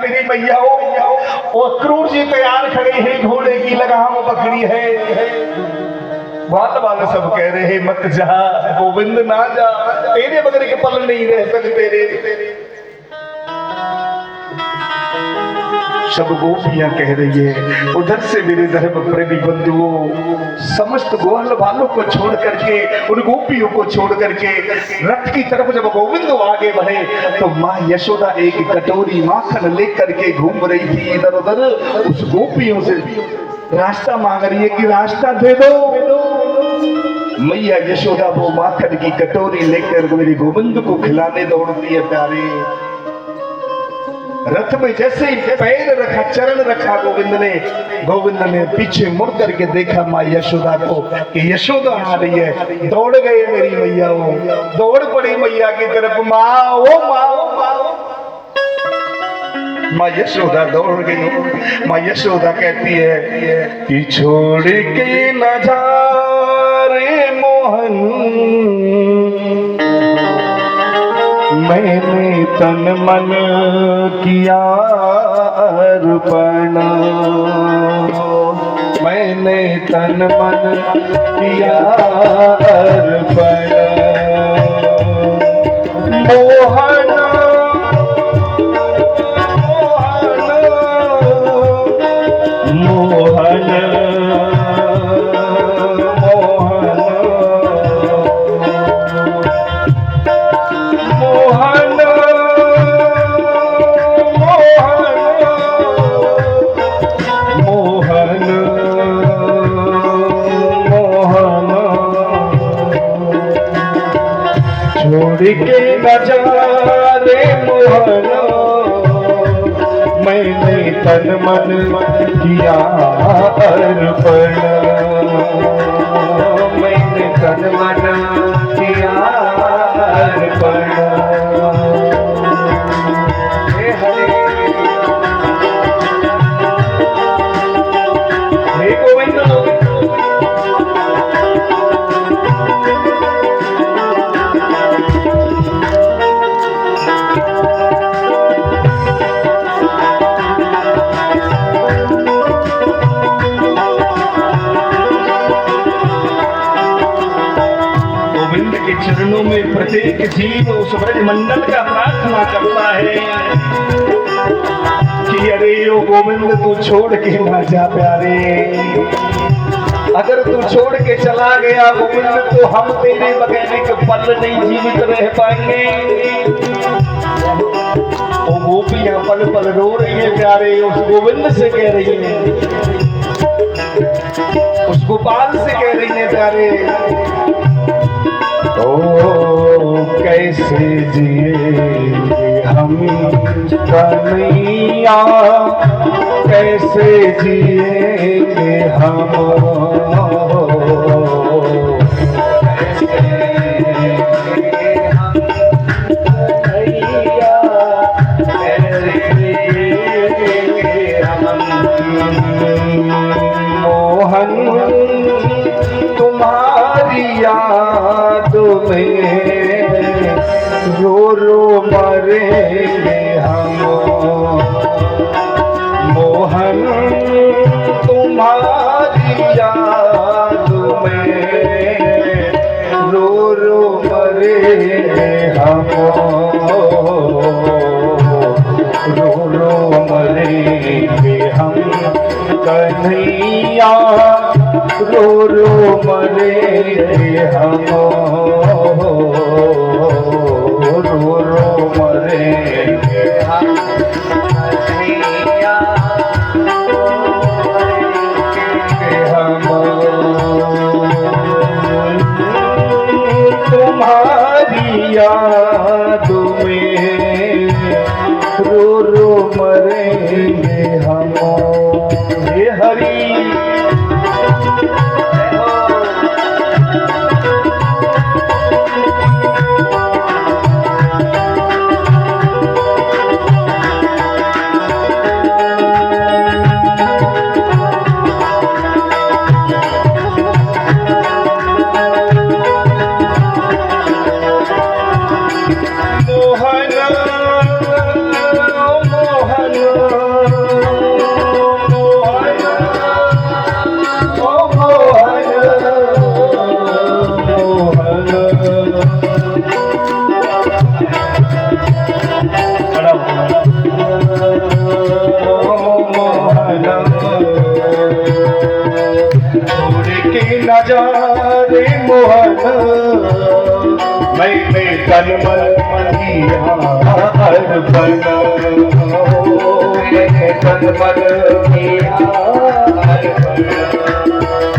मेरी मैया वो क्रूर जी तैयार खड़े हैं, घोड़े की लगाम पकड़ी है। बाल वाले सब कह रहे हैं मत जा गोविंद ना जा, तेरे बगैर के पल नहीं रह सकते रे। सब गोपियां कह रही है। उधर से मेरे धर्म प्रेमी बंधुओं समस्त ग्वाल वालों को छोड़ करके, उन गोपियों को छोड़ करके रथ की तरफ जब गोविंद आगे बढ़े तो माँ यशोदा एक कटोरी माखन लेकर के घूम रही थी इधर उधर। उस गोपियों से रास्ता मांग रही है कि रास्ता दे दो। मैया यशोदा वो माखन की कटोरी लेकर मेरे गोविंद को खिलाने दौड़ती है। प्यारे रथ में जैसे ही पैर रखा, चरण रखा गोविंद ने पीछे मुड़ करके देखा माँ यशोदा को कि यशोदा आ रही है। दौड़ गए मेरी मैया, वो दौड़ पड़ी मैया की तरफ। माँ ओ माँ, माँ यशोदा दौड़ गई। माँ यशोदा कहती है कि छोड़ के न जा रे मोहन, मैंने तन मन किया अर्पण, मैंने तन मन किया अर्पण। मोहन के न जा रे मोहन, मैंने तन मन किया अर्पण, मैंने तन मन किया अर्पण। हे गोविंद चरणों में प्रत्येक जीव उस ब्रज मंडल का प्रार्थना करता है कि अरे ओ गोविंद तू छोड़ के ना जा प्यारे, अगर तू छोड़ के चला गया गोविंद तो हम तेरे बगैर एक पल नहीं जीवित रह पाएंगे। वो गोपियां पल पल रो रही है प्यारे, उस गोविंद से कह रही है, उस गोपाल से कह रही है प्यारे, ओ कैसे जिए हम कन्हैया, कैसे जिए हम, मोहन तुम्हारी याद में रो रो मरेंगे हम, मोहन तुम्हारी याद में रो रो मरेंगे हम, रो रो मरेंगे हम कन्हैया, रो रो मरेंगे हम, रो रो मरेंगे हम कन्हैया, हम तुम्हारी याद में रो रो मरेंगे हम। हे हरि मोहन रे मोहन मैंने तन मन किया अर्पण, मैंने तन मन किया अर्पण।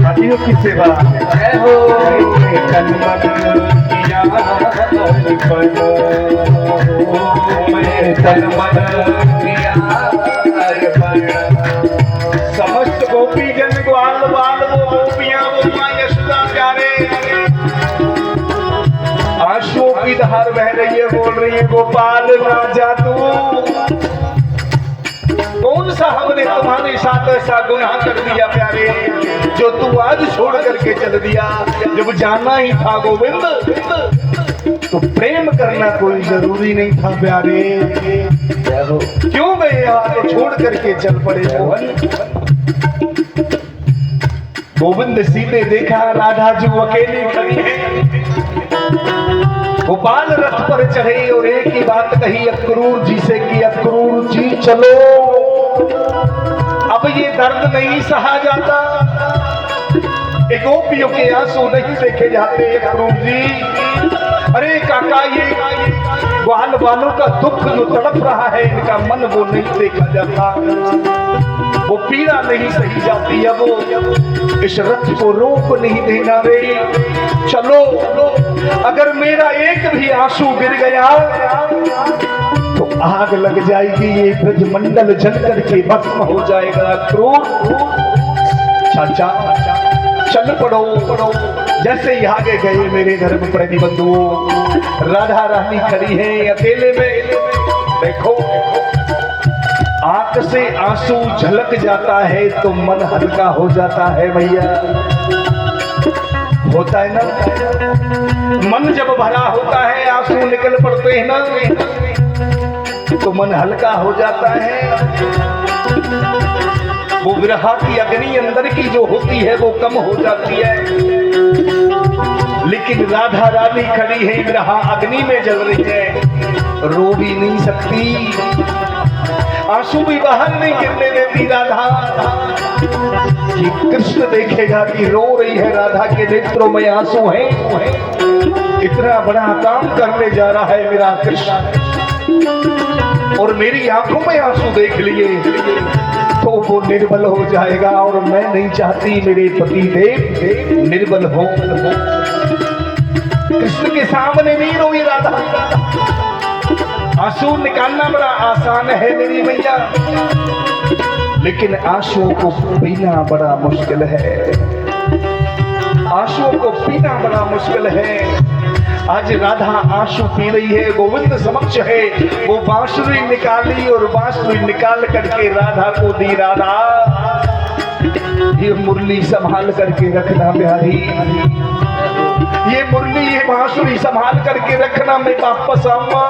हाथियों की सेवा है हो, मैंने तन मन किया अर्पण, मैंने तन मन किया अर्पण। समस्त गोपी जन ग्वाल बाल वो गोपियां वो मां यशोदा प्यारे आंसुओं की धार बह रही है, बोल रही है गोपाल राजा तू कौन सा हमने तुम्हारे साथ ऐसा गुनाह कर दिया प्यारे, जो तू आज छोड़ करके चल दिया। जब जाना ही था गोविंद तो प्रेम करना कोई जरूरी नहीं था प्यारे, क्यों गए यहाँ छोड़ करके चल पड़े मोहन। गोविंद सीधे देखा राधा जी अकेली खड़ी है, गोपाल रथ पर चढ़े और एक ही बात कही अक्रूर जी से कि अक्रूर जी चलो, अब ये दर्द नहीं सहा जाता, गोपियों के आंसू नहीं देखे जाते अक्रूर जी। अरे काका ये ग्वाल वालों का दुख जो तड़प रहा है इनका मन वो नहीं देखा जाता, वो पीड़ा नहीं सही जाती है, वो इस रथ को रोक नहीं देना रे। चलो अगर मेरा एक भी आंसू गिर गया तो आग लग जाएगी, ये ब्रजमंडल जल करके भस्म हो जाएगा। क्रोध चाचा चल पड़ो। जैसे ही आगे गए मेरे धर्म प्रेमी बंधुओं, राधा रानी खड़ी है अकेले में। देखो आंख से आंसू झलक जाता है तो मन हल्का हो जाता है भैया, होता है ना। मन जब भरा होता है आंसू निकल पड़ते हैं ना तो मन हल्का हो जाता है। वो विरह की अग्नि अंदर की जो होती है वो कम हो जाती है, लेकिन राधा रानी खड़ी है विरह अग्नि में जल रही है, रो भी नहीं सकती, आंसू भी बाहर नहीं गिरने देती राधा कि कृष्ण देखेगा कि रो रही है, राधा के नेत्रों में आंसू हैं। इतना बड़ा काम करने जा रहा है मेरा कृष्ण और मेरी आंखों में आंसू देख लिए तो वो निर्बल हो जाएगा, और मैं नहीं चाहती मेरे पति देव निर्बल हो। कृष्ण के सामने नहीं रोई राधा, आंसू निकालना बड़ा आसान है मेरी मैया, लेकिन आंसुओं को पीना बड़ा मुश्किल है, आंसुओं को पीना बड़ा मुश्किल है। आज राधा आंसू पी रही है, गोविंद समक्ष है, वो बांसुरी निकाली और बांसुरी निकाल करके राधा को दी। राधा ये मुरली संभाल करके रखना प्यारी, ये मुरली ये बांसुरी संभाल करके रखना, मैं वापस आऊंगा।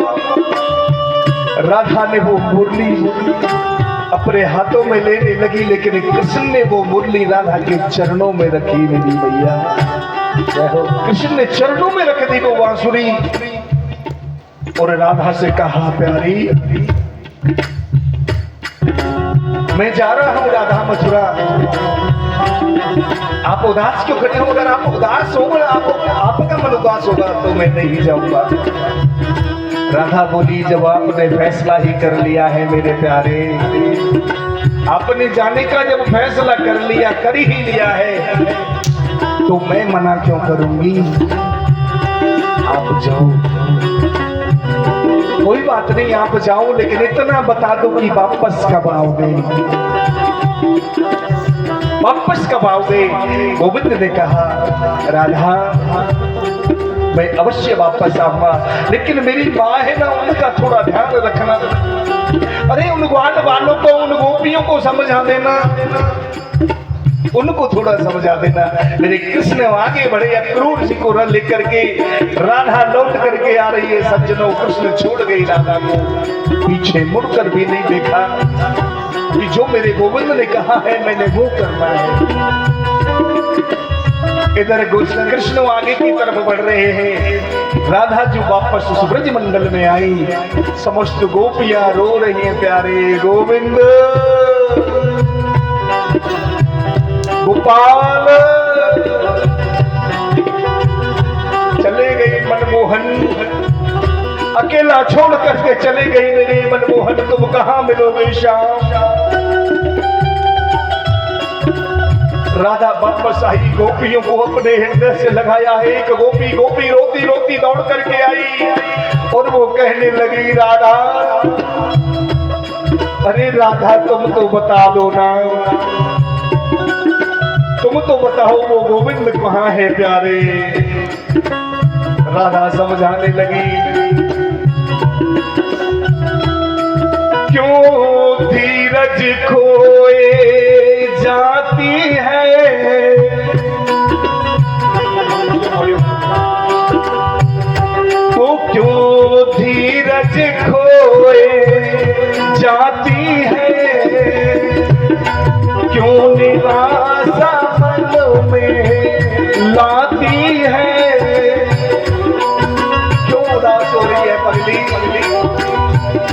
राधा ने वो मुरली अपने हाथों में लेने लगी, लेकिन कृष्ण ने वो मुरली राधा के चरणों में रखी मेरी भैया। कृष्ण ने चरणों में रख दी वो बांसुरी और राधा से कहा प्यारी मैं जा रहा हूं राधा मथुरा, आप उदास क्यों खड़े हो? अगर आप उदास हो, आपका मन उदास होगा तो मैं नहीं जाऊंगा। राधा बोली जब आपने फैसला ही कर लिया है मेरे प्यारे, आपने जाने का जब फैसला कर लिया, कर ही लिया है, तो मैं मना क्यों करूंगी? आप जाओ, कोई बात नहीं आप जाओ, लेकिन इतना बता दो कि वापस कब आओगे, वापस कब आओगे? गोविंद ने कहा राधा मैं अवश्य वापस आऊंगा, लेकिन मेरी माँ है ना उनका थोड़ा ध्यान रखना। अरे उन ग्वाल वालों को, उन गोपियों को समझा देना, उनको थोड़ा समझा देना। मेरे कृष्ण आगे बढ़े अक्रूर जी को लेकर के, राधा लौट करके आ रही है। सज्जनों कृष्ण छोड़ गई राधा को, पीछे मुड़कर भी नहीं देखा कि जो मेरे गोविंद ने कहा है मैंने वो करना है। इधर कृष्ण आगे की तरफ बढ़ रहे हैं, राधा जी वापस उस ब्रज मंडल में आई। समस्त गोपियां रो रही हैं प्यारे गोविंद गोपाल मनमोहन अकेला छोड़ करके चले गई मेरे मनमोहन, तुम कहां मिलोगे श्याम। राधा वापस आई, गोपियों को अपने हृदय से लगाया। एक गोपी रोती रोती दौड़ करके आई और वो कहने लगी, राधा, अरे राधा तुम तो बता दो ना, तुम तो बताओ वो गोविंद कहाँ है प्यारे। राधा समझाने लगी, क्यों धीरज खोए जाती है, वो क्यों धीरज खोए जाती है, क्यों निराशा मन में लाती है, क्यों उदास हो रही है पगली,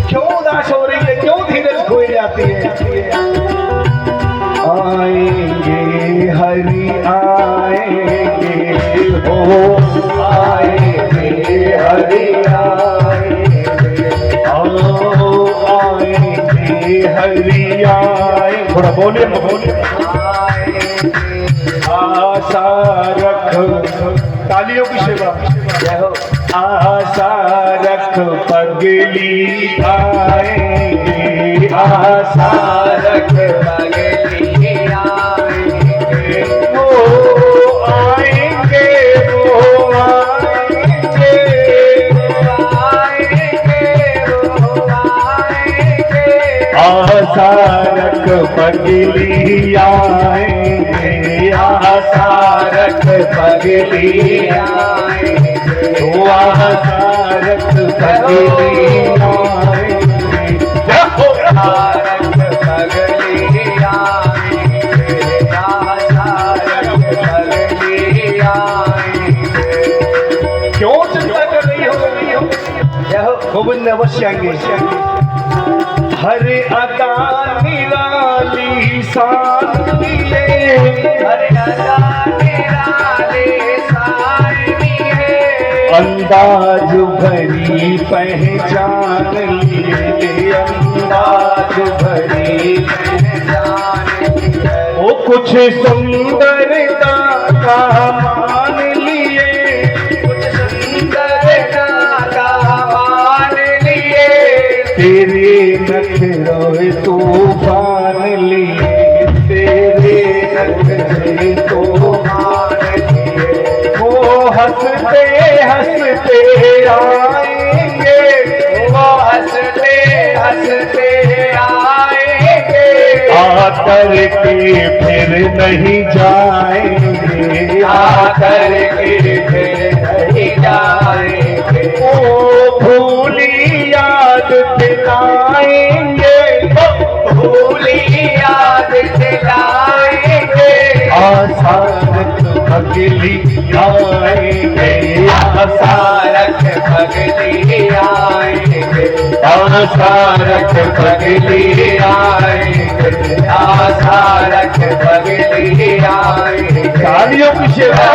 क्यों उदास हो रही है, क्यों धीरज खोई जाती है। आएंगे हरि आएंगे हो, आएंगे हरि आएंगे, आएंगे हरि आए, थोड़ा बोले आशा रख, तालियों की सेवा, आशा रख पगली आएंगे, आशा रख पगली आएंगे, वो आएंगे, वो आएंगे, वो आएंगे, आशा रख पगली आएंगे, आशा रख पगली आएंगे, वो आशा रख पगली आएंगे, आशा रख पगली आएंगे, आशा रख पगली आएंगे। क्यों चिंता कर रही हो, गोविंद अवश्य आएंगे। हर अदा निराली शान लिए, हर अदा निराली शान लिए, अंदाज भरी पहचान लिए, अंदाज भरी पहचान लिए, वो कुछ सुंदरता का मान लिए, कुछ सुंदरता का मान लिए, तेरे नखरों तूफान लिए, तेरे नखरे तूफान लिए, वो हंसते हंसते आएंगे, वो हंसते हंसते आएंगे, आकर के फिर नहीं जाएंगे, आकर के फिर नहीं जाएंगे, ओ भूली याद दिलाएंगे, भूली याद दिलाएंगे, आशा रख पगली आएंगे, आशा रख पगली आएंगे, आशा रख पगली आएंगे, आशा रख पगली आएंगे। तालियों की सेवा।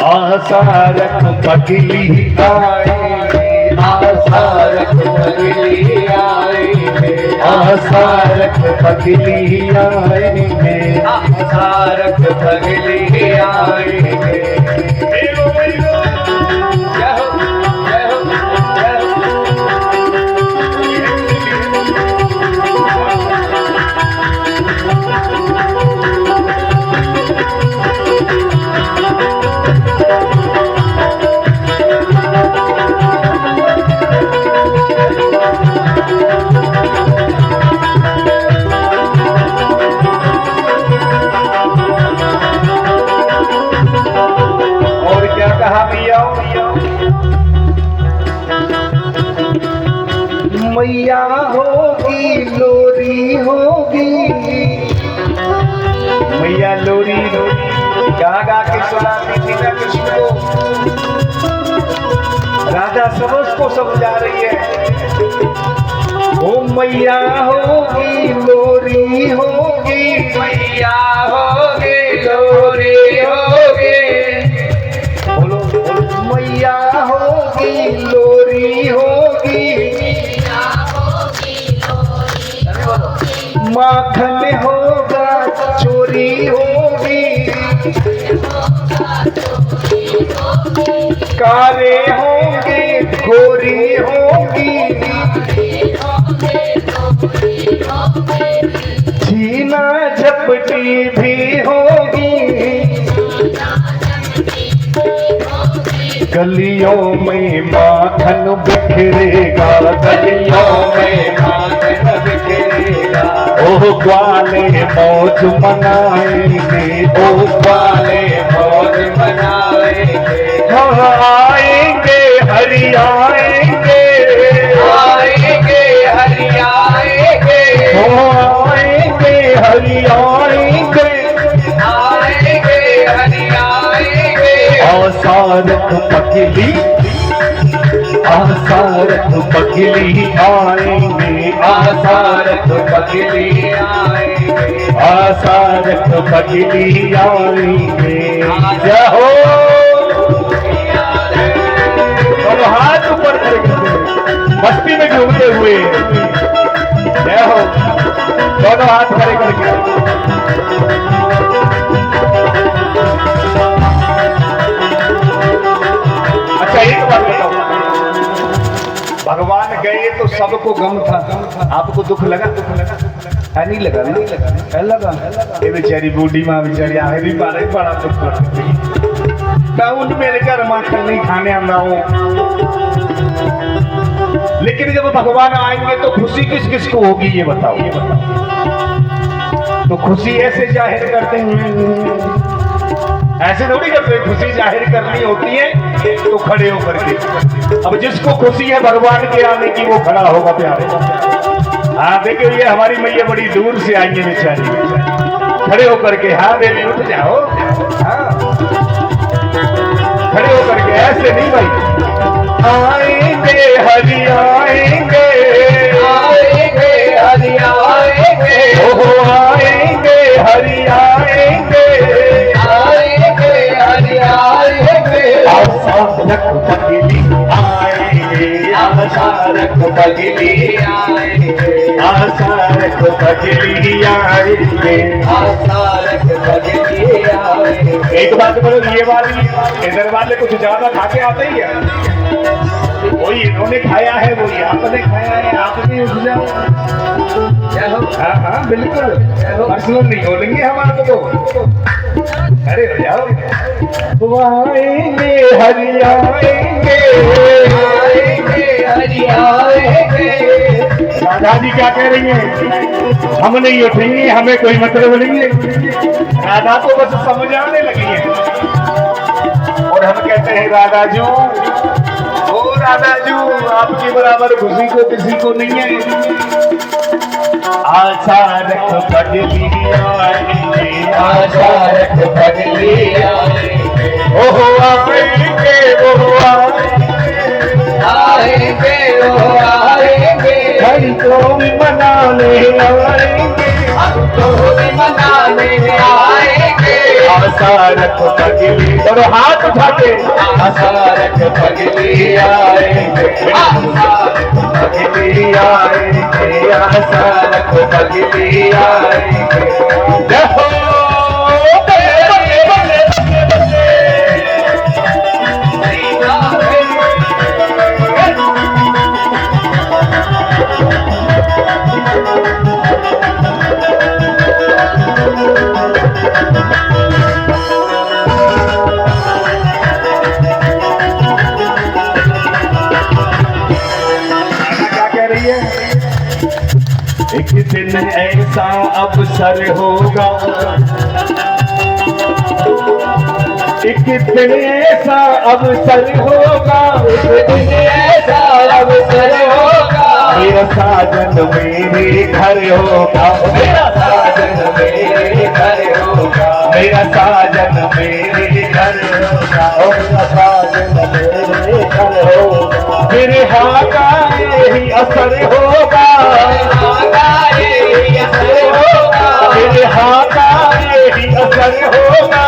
आशा रख पगली आएंगे, आशा रख पगली आएंगे, आशा रख पगली आएंगे, आशा रख पगली आएंगे। मैया मैया होगी लोरी होगी, मैया लोरी गा गा के सुनाती थी ना कृष्ण को। राधा समझ को समझा रही है। ओ मैया होगी लोरी होगी, मैया होगी लोरी होगी, बोलो मैया होगी लोरी होगी, माखन होगा चोरी होगी, कारे होंगे गोरी होगी, छीना झपटी भी होगी, गलियों में माखन बिखरेगा, गलियों में माखन बिखरेगा, ओह ग्वाले मौज मनाएंगे, ओ ग्वाले मौज मनाएंगे, आएंगे हरि आएंगे, आएंगे हरि आएंगे, आएंगे हरि आएंगे, आएंगे हरि आएंगे, आसारथ पगली आसारथ पगली आएंगे, आसारथ पगली आएंगे, आसारथ पगली आएंगे। जय हो। दोनों हाथ ऊपर करके मस्ती में घूमते हुए जय हो, दोनों हाथ खड़े करके। अच्छा एक बात बताओ, भगवान गए तो सबको गम था, आपको दुख लगा? नहीं लगा, नहीं लगा, ये बेचारी बूढ़ी माँ बेचारी आहे भी बारे बड़ा दुख लगता। उन मेरे घर माखन नहीं खाने आना हो, लेकिन जब भगवान आएंगे तो खुशी किस किस को होगी ये बताओ, ये बताओ। तो खुशी ऐसे जाहिर करते हैं, ऐसे थोड़ी करते, खुशी जाहिर करनी होती है तो खड़े होकर के। अब जिसको खुशी है भगवान के आने की वो खड़ा होगा प्यारे। हाँ देखिए ये हमारी मैया बड़ी दूर से आई है बेचारी, खड़े होकर के। हाँ बेबी उठ जाओ, हाँ खड़े होकर के, ऐसे नहीं भाई। आएंगे हरि आएंगे, आएंगे हरि आएंगे, ओह आएंगे हरि आएंगे, आएंगे हरि आएंगे, आसारथ पगली आएंगे, आसारथ पगली आएंगे, आसारथ पगली आएंगे, आसारथ पगली आएंगे। एक बात बोलो, ये वाली इधर वाले कुछ ज्यादा खा के आते ही है, वही इन्होंने खाया है वही आपने खाया है, आप भी उठ जाओ। हाँ हाँ बिल्कुल, पर्सनल नहीं बोलेंगे हमारे को, अरे हो जाओ। आएंगे हरि आएंगे, आएंगे हरि आएंगे, राधा जी क्या कह रही हैं? हम नहीं उठेंगे, हमें कोई मतलब नहीं है। राधा तो बस समझाने लगी है और हम कहते हैं राधा जू, ओ राधा जू, आपके बराबर खुशी को किसी को नहीं है। आसारथ पगली आएंगे, आसारथ पगली आएंगे, ओह आएंगे, ओह आएंगे ओ आएंगे, हरि को मनाने आएंगे, हमको भी मनाने आएंगे, आसारथ पगली, और हाथ उठा के आसारथ पगली आएंगे, आसारथ पगली आएंगे, आसारथ पगली आएंगे। जय हो। बल्ले, बल्ले, बल्ले, बल्ले, बल्ले। एक दिन ऐसा अवसर होगा, एक दिन ऐसा अवसर होगा, एक दिन ऐसा अवसर होगा, मेरा साजन मेरे घर होगा, मेरा साजन मेरे घर होगा, मेरा साजन मेरे घर होगा, मेरा साजन मेरे घर होगा, मेरे हाथ का यही असर होगा, यही असर होगा, मेरे हाथ का यही असर होगा,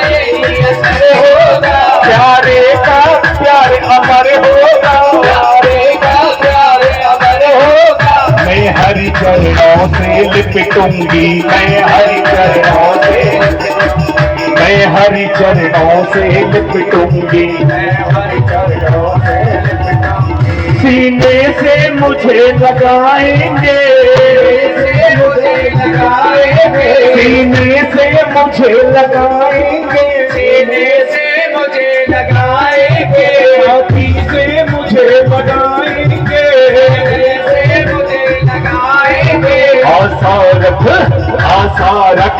यही असर होगा, प्यारे का प्यार अमर होगा, प्यारे का प्यार अमर होगा, मैं हरि चरणों से लिपटूंगी, मैं हरि चरणों से, मैं हरि चरणों से लिपटूंगी, मैं हरि चरणों से लिपटूंगी, सीने से मुझे लगाएंगे, से मुझे लगाएंगे, सीने से मुझे लगाएंगे, सीने से मुझे लगाएंगे, छाती से मुझे लगाएंगे, से मुझे लगाएंगे, आशा रख, आशा रख,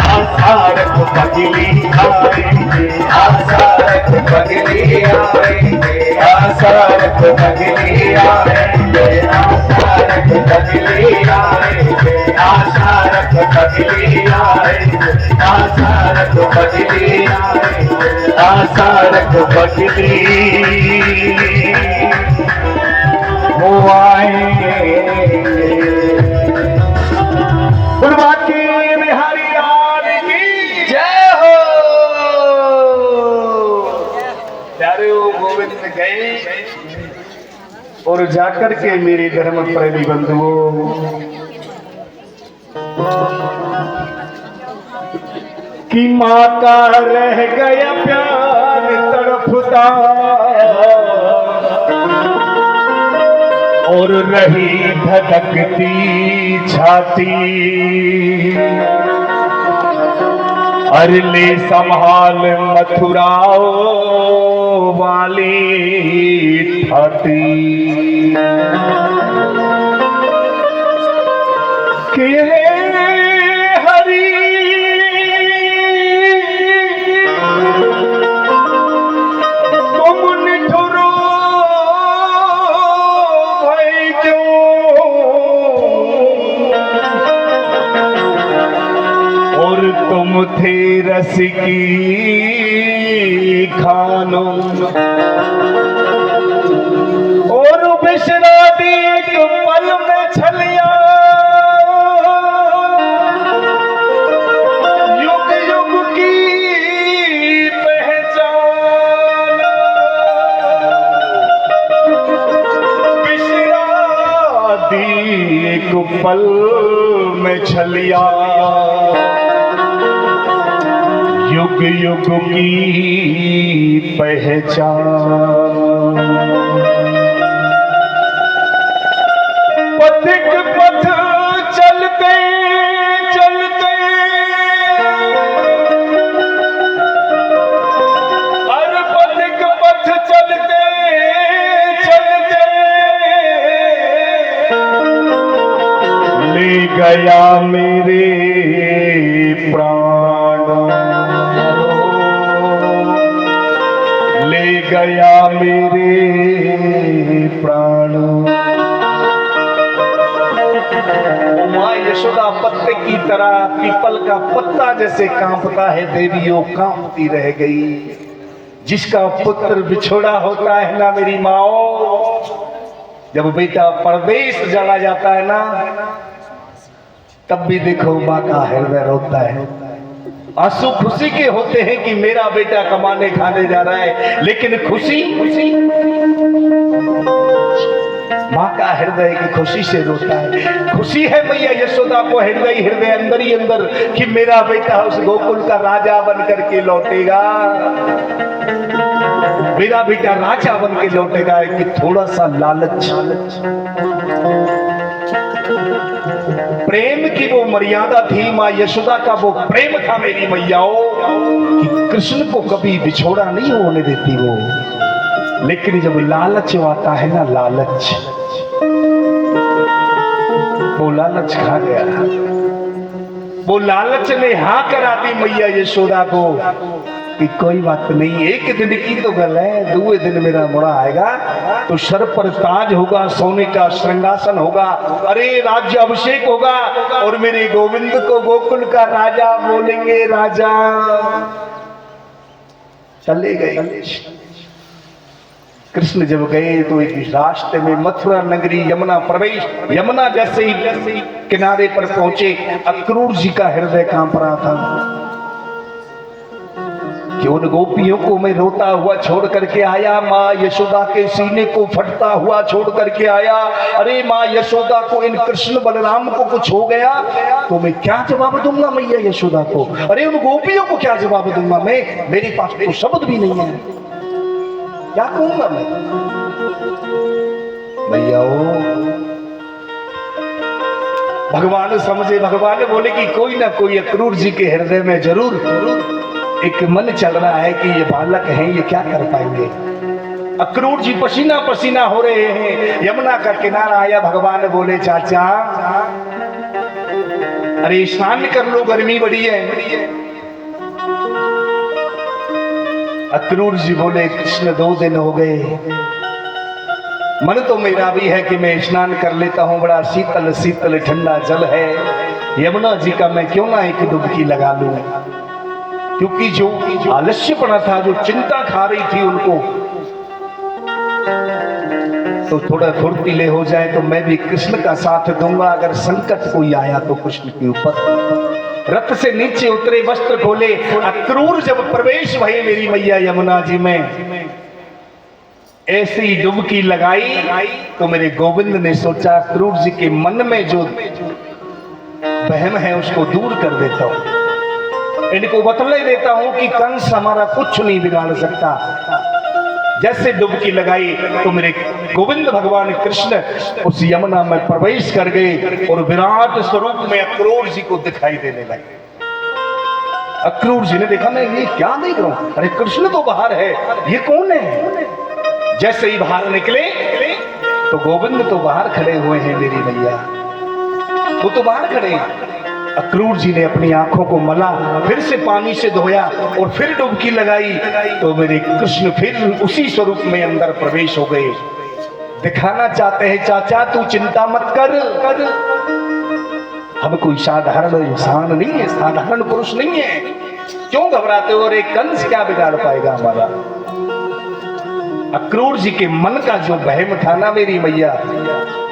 आशा रख पगली आएंगे, आशा रख पगली आएंगे, आशा रख पगली आएंगे, आशा रख पगली आएंगे, आशा रख पगली आएंगे, आशा रख पगली आएंगे, आशा रख पगली वो आएंगे। बुलवाती बिहारी लाल की जय हो। प्यारे ओ गोविंद गए और जाकर के मेरे धर्म प्रेमी बंधुओं कि माँ का रह गया प्यार तड़पता और रही धधकती छाती, अरले संभाल मथुराओ वाली ठाती कि हे हरि तुम निठुरो भाई क्यों, और तुम थे रसिकी खानो और बिशरा दी एक पल में छलिया, युग युग की पहचान, बिशरा दी एक पल में छलिया, युग युग की पहचान, पथिक पथ चलते चलते हर पथिक पथ चलते चलते ले गया मेरे प्राण, ले गया मेरे प्राण। माँ यशोदा पत्ते की तरह पीपल का पत्ता जैसे कांपता है देवियों कांपती रह गई। जिसका पुत्र बिछोड़ा होता है ना मेरी माओ, जब बेटा परदेश चला जाता है ना, तब भी देखो माँ का हृदय रोता है। आंसू खुशी के होते हैं कि मेरा बेटा कमाने खाने जा रहा है, लेकिन खुशी माँ का हृदय की खुशी से रोता है। खुशी है मैया यशोदा को हृदय हृदय अंदर ही अंदर कि मेरा बेटा उस गोकुल का राजा बन करके लौटेगा, मेरा बेटा राजा बन के लौटेगा। कि थोड़ा सा लालच, प्रेम की वो मर्यादा थी माँ यशोदा का, वो प्रेम था मेरी मैयाओं कि कृष्ण को कभी बिछोड़ा नहीं होने देती वो। लेकिन जब लालच आता है ना, लालच, वो लालच खा गया। वो लालच ने हाँ करा दी मैया यशोदा को कि कोई बात नहीं, एक दिन की तो गल है, दूसरे दिन मेरा मुड़ा आएगा तो सर पर ताज होगा, सोने का श्रृंगासन होगा, अरे राज्य अभिषेक होगा और मेरे गोविंद को गोकुल का राजा बोलेंगे राजा। चले गए कृष्ण। जब गए तो एक रास्ते में मथुरा नगरी यमुना प्रवेश, यमुना जैसे ही किनारे पर पहुंचे अक्रूर जी का हृदय कांप रहा था कि उन गोपियों को मैं रोता हुआ छोड़ करके आया, माँ यशोदा के सीने को फटता हुआ छोड़ करके आया। अरे माँ यशोदा को, इन कृष्ण बलराम को कुछ हो गया तो मैं क्या जवाब दूंगा मैया यशोदा को? अरे उन गोपियों को क्या जवाब दूंगा मैं? मेरे पास तो शब्द भी नहीं है, क्या कहूंगा मैं? भैया भगवान समझे, भगवान बोले कि कोई ना कोई अक्रूर जी के हृदय में जरूर एक मन चल रहा है कि ये बालक हैं, ये क्या कर पाएंगे। अक्रूर जी पसीना पसीना हो रहे हैं, यमुना का किनारा आया। भगवान बोले चाचा अरे स्नान कर लो, गर्मी बड़ी है। अक्रूर जी बोले कृष्ण 2 दिन हो गए, मन तो मेरा भी है कि मैं स्नान कर लेता हूँ, बड़ा शीतल शीतल ठंडा जल है यमुना जी का, मैं क्यों ना एक डुबकी लगा लूं। क्योंकि जो आलस्यपना था, जो चिंता खा रही थी उनको, तो थोड़ा फुर्तीले हो जाए तो मैं भी कृष्ण का साथ दूंगा। अगर संकट कोई आया तो कृष्ण के ऊपर। रथ से नीचे उतरे, वस्त्र खोले, अक्रूर जब प्रवेश भये मेरी मैया यमुना जी में, ऐसी डुबकी लगाई तो मेरे गोविंद ने सोचा अक्रूर जी के मन में जो वहम है उसको दूर कर देता हूं, इनको बतला देता हूं कि कंस हमारा कुछ नहीं बिगाड़ सकता। जैसे डुबकी लगाई तो मेरे गोविंद भगवान कृष्ण उस यमुना में प्रवेश कर गए और विराट स्वरूप में अक्रूर जी को दिखाई देने लगे। अक्रूर जी ने देखा, मैं ये क्या देख रहा हूं, अरे कृष्ण तो बाहर है, ये कौन है? जैसे ही बाहर निकले तो गोविंद तो बाहर खड़े हुए हैं मेरी मैया, वो तो बाहर खड़े हैं। अक्रूर जी ने अपनी आंखों को मला, फिर से पानी से धोया और फिर डुबकी लगाई तो मेरे कृष्ण फिर उसी स्वरूप में अंदर प्रवेश हो गए। दिखाना चाहते हैं चाचा तू चिंता मत कर, हम कोई साधारण इंसान नहीं है, साधारण पुरुष नहीं है, क्यों घबराते हो? और एक कंस क्या बिगाड़ पाएगा हमारा? अक्रूर जी के मन का जो वहम था ना मेरी मैया,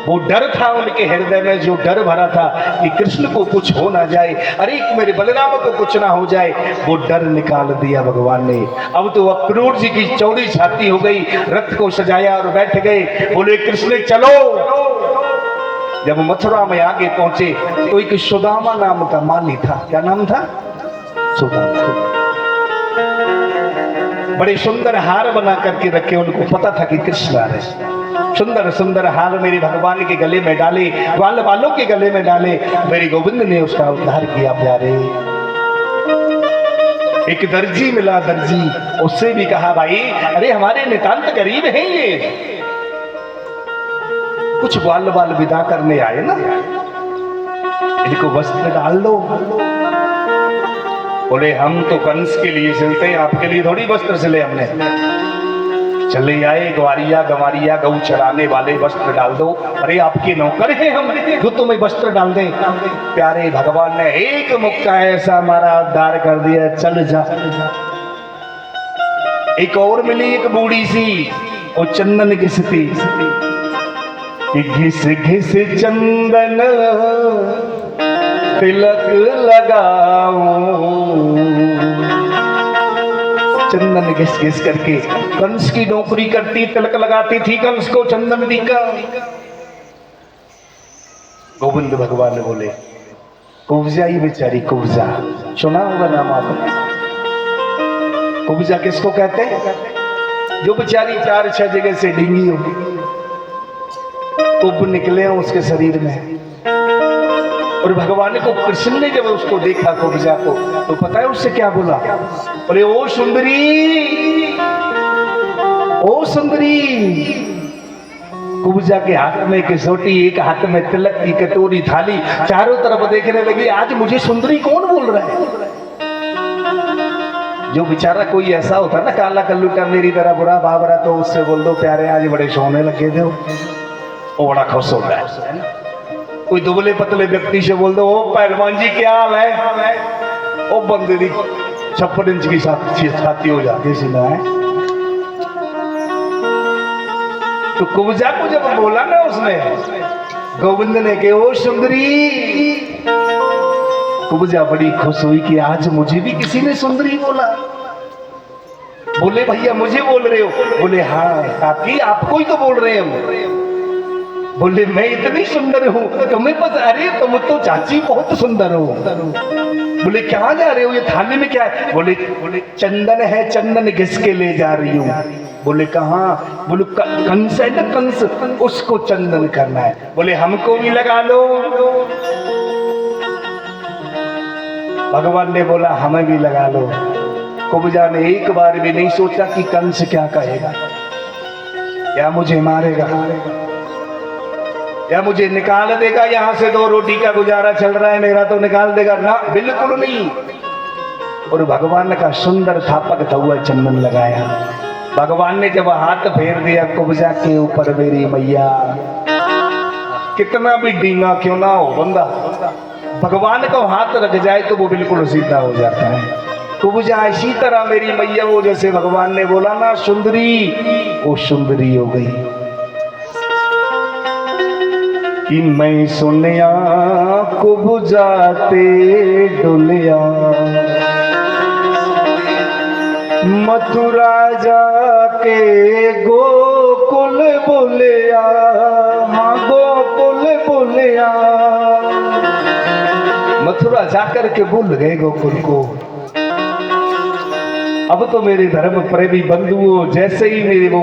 वो डर था उनके हृदय में, जो डर भरा था कि कृष्ण को कुछ हो ना जाए, अरे मेरे बलराम को कुछ ना हो जाए, वो डर निकाल दिया भगवान ने। अब तो अक्रूर जी की चौड़ी छाती हो गई, रथ को सजाया और बैठ गए, बोले कृष्ण चलो। जब मथुरा में आगे पहुंचे तो एक सुदामा नाम का माली था। क्या नाम था? सुदामा। बड़े सुंदर हार बना करके रखे, उनको पता था कि कृष्ण आ रहे। सुंदर सुंदर हार मेरे भगवान के गले में डाले, ग्वाल वालों के गले में डाले, मेरे गोविंद ने उसका उद्धार किया प्यारे। एक दर्जी मिला, दर्जी, उससे भी कहा भाई अरे हमारे नितांत गरीब हैं ये, कुछ ग्वाल बाल विदा करने आए ना, इनको वस्त्र डाल दो। बोले हम तो कंस के लिए सिलते हैं, आपके लिए थोड़ी वस्त्र सिले हमने। चले आए ग्वारिया गवारिया गऊ चराने वाले, वस्त्र डाल दो। अरे आपके नौकर हैं हम, जो तुम्हें वस्त्र डाल दें। प्यारे भगवान ने एक मुक्का ऐसा हमारा उद्धार कर दिया, चल जा। एक और मिली एक बूढ़ी सी, वो चंदन घिसती, घिस घिस चंदन तिलक लगाऊं। चंदन घिस घिस करके कंस की नौकरी करती, तिलक लगाती थी, कंस को चंदन दिखा। गोविंद भगवान ने बोले कुब्जा ही बेचारी, कुब्जा सुना होगा नाम आपने? कुब्जा किसको कहते हैं? जो बेचारी 4-6 जगह से डिंगी हो, कुब निकले हो उसके शरीर में। और भगवान को कृष्ण ने जब उसको देखा कुब्जा को, तो पता है उससे क्या बोला? बोले ओ सुंदरी, ओ सुंदरी। कुब्जा के हाथ में कसौटी, एक हाथ में तिलक की कटोरी थाली, चारों तरफ देखने लगी आज मुझे सुंदरी कौन बोल रहा है। जो बेचारा कोई ऐसा होता ना काला कल्लूटा मेरी तरह बुरा बाबरा, तो उससे बोल दो प्यारे आज बड़े सोने लगे थे, वो बड़ा खुश होता है। कोई दुबले पतले व्यक्ति से बोल दो ओ पहलवान जी क्या हाल है, ओ बंदे दी 56 इंच की छाती हो जाती सीना है। तो कुब्जा को जब बोला ना उसने, गोविंद ने कहा ओ सुंदरी, कुब्जा बड़ी खुश हुई कि आज मुझे भी किसी ने सुंदरी बोला। बोले भैया मुझे बोल रहे हो? बोले हाँ काकी आपको ही तो बोल रहे हैं। बोले मैं इतनी सुंदर हूँ तुम्हें पता? अरे तुम तो चाची बहुत सुंदर हो। बोले कहाँ जा रहे हो, ये थाली में क्या है? बोले चंदन है, चंदन घिस के ले जा रही हूँ। बोले कहाँ? बोले कंस है ना कंस, उसको चंदन करना है। बोले हमको भी लगा लो। भगवान ने बोला हमें भी लगा लो। कुब्जा ने एक बार भी नहीं सोचा कि कंस क्या कहेगा, या मुझे मारेगा, या मुझे निकाल देगा यहाँ से, 2 रोटी का गुजारा चल रहा है मेरा तो निकाल देगा ना, बिल्कुल नहीं। और भगवान का सुंदर थापक हुआ चंदन लगाया। भगवान ने जब हाथ फेर दिया कुब्जा के ऊपर, मेरी मैया कितना भी डींगा क्यों ना हो बंदा, भगवान का हाथ रख जाए तो वो बिल्कुल सीधा हो जाता है। कुब्जा इसी तरह मेरी मैया वो जैसे भगवान ने बोला ना सुंदरी, वो सुंदरी हो गई। कि मैं सुनिया कुब्जाते डुलिया, मथुरा जाके गोकुल बोलिया, हाँ गोकुल बोलिया। मथुरा जाकर के भूल गए गोकुल को। अब तो मेरे धर्म प्रेमी बंधुओं जैसे ही मेरे वो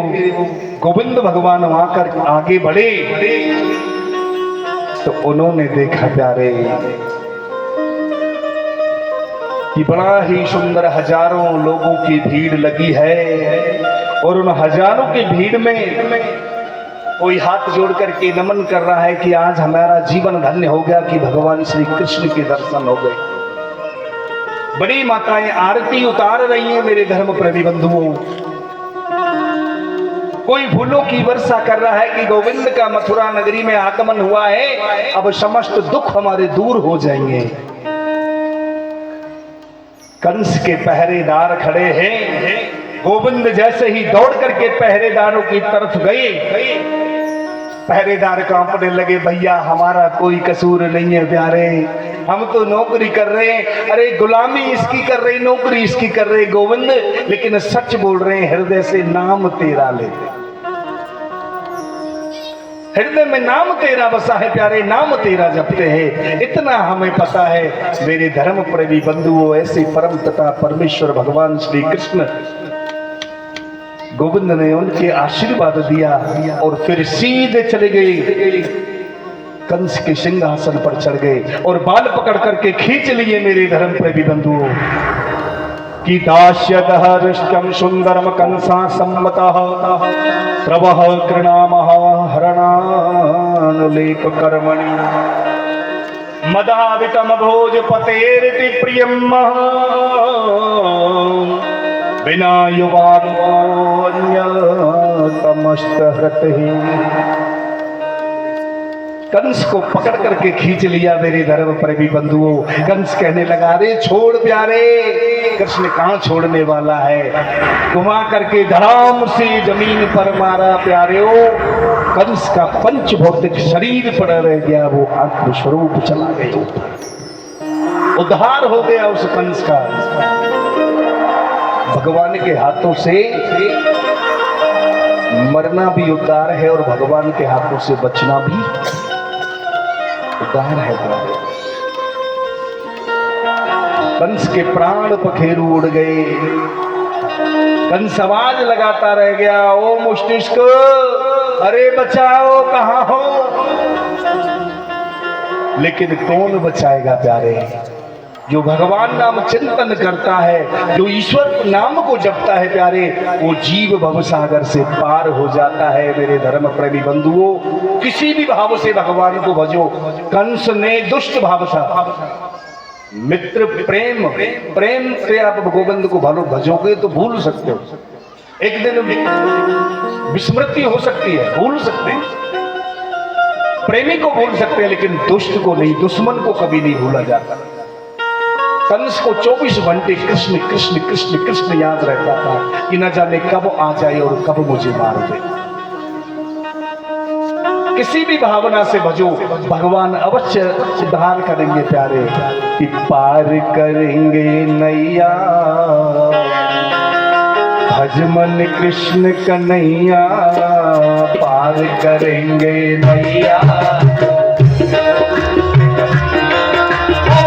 गोविंद भगवान वहां कर आगे बढ़े तो उन्होंने देखा प्यारे कि बड़ा ही सुंदर हजारों लोगों की भीड़ लगी है, और उन हजारों की भीड़ में कोई हाथ जोड़ करके नमन कर रहा है कि आज हमारा जीवन धन्य हो गया कि भगवान श्री कृष्ण के दर्शन हो गए। बड़ी माताएं आरती उतार रही हैं मेरे धर्म प्रेमी बंधुओं। कोई फूलों की वर्षा कर रहा है कि गोविंद का मथुरा नगरी में आगमन हुआ है, अब समस्त दुख हमारे दूर हो जाएंगे। कंस के पहरेदार खड़े हैं। गोविंद जैसे ही दौड़ करके पहरेदारों की तरफ गए, पहरेदार कांपने लगे, भैया हमारा कोई कसूर नहीं है प्यारे, हम तो नौकरी कर रहे हैं। अरे गुलामी इसकी कर रहे, नौकरी इसकी कर रहे गोविंद, लेकिन सच बोल रहे हैं, हृदय से नाम तेरा लेते, हृदय में नाम तेरा बसा है प्यारे, नाम तेरा जपते हैं। इतना हमें पता है मेरे धर्म प्रेमी बंधुओं, ऐसे परम पिता परमेश्वर भगवान श्री कृष्ण गोविंद ने उनके आशीर्वाद दिया और फिर सीधे चले गए, कंस के सिंहासन पर चढ़ गए और बाल पकड़ करके खींच लिए मेरे धर्म प्रेमी बंधुओं कि दास्यतः हृष्टं सुंदरम कंसा सम्मतः प्रवह कृणामः हरणानुलेप कर्मणि मदावितम भोजपतेरिति प्रियम् बिना युवान्यतमस्तहृतिः। कंस को पकड़ करके खींच लिया मेरे धर्म प्रेमी बंधुओं। कंस कहने लगा रे छोड़ प्यारे, कृष्ण कहाँ छोड़ने वाला है, घुमा करके धड़ाम से जमीन पर मारा प्यारे। कंस का पंच भौतिक शरीर पड़ा रह गया, वो आत्म स्वरूप चला गया, उद्धार हो गया उस कंस का। भगवान के हाथों से मरना भी उद्धार है और भगवान के हाथों से बचना भी उद्धार है। कंस के प्राण पखेरु उड़ गए, कंस आवाज लगाता रह गया, ओ मस्तिष्क अरे बचाओ, कहां हो? लेकिन कौन बचाएगा प्यारे? जो भगवान नाम चिंतन करता है, जो ईश्वर नाम को जपता है प्यारे, वो जीव भवसागर से पार हो जाता है। मेरे धर्म प्रेमी बंधुओं, किसी भी भाव से भगवान को भजो। कंस ने दुष्ट भाव था, मित्र प्रेम, प्रेम से आप गोविंद को भजोगे तो भूल सकते हो। एक दिन विस्मृति हो सकती है, भूल सकते हैं, प्रेमी को भूल सकते हैं, लेकिन दुष्ट को नहीं, दुश्मन को कभी नहीं भूला जाता। कंस को 24 घंटे कृष्ण कृष्ण कृष्ण कृष्ण याद रहता था कि न जाने कब आ जाए और कब मुझे मार दे। किसी भी भावना से भजो, भगवान अवश्य उद्धार करेंगे प्यारे, कि पार करेंगे नैया, भज मन कृष्ण कन्हैया, पार करेंगे नैया।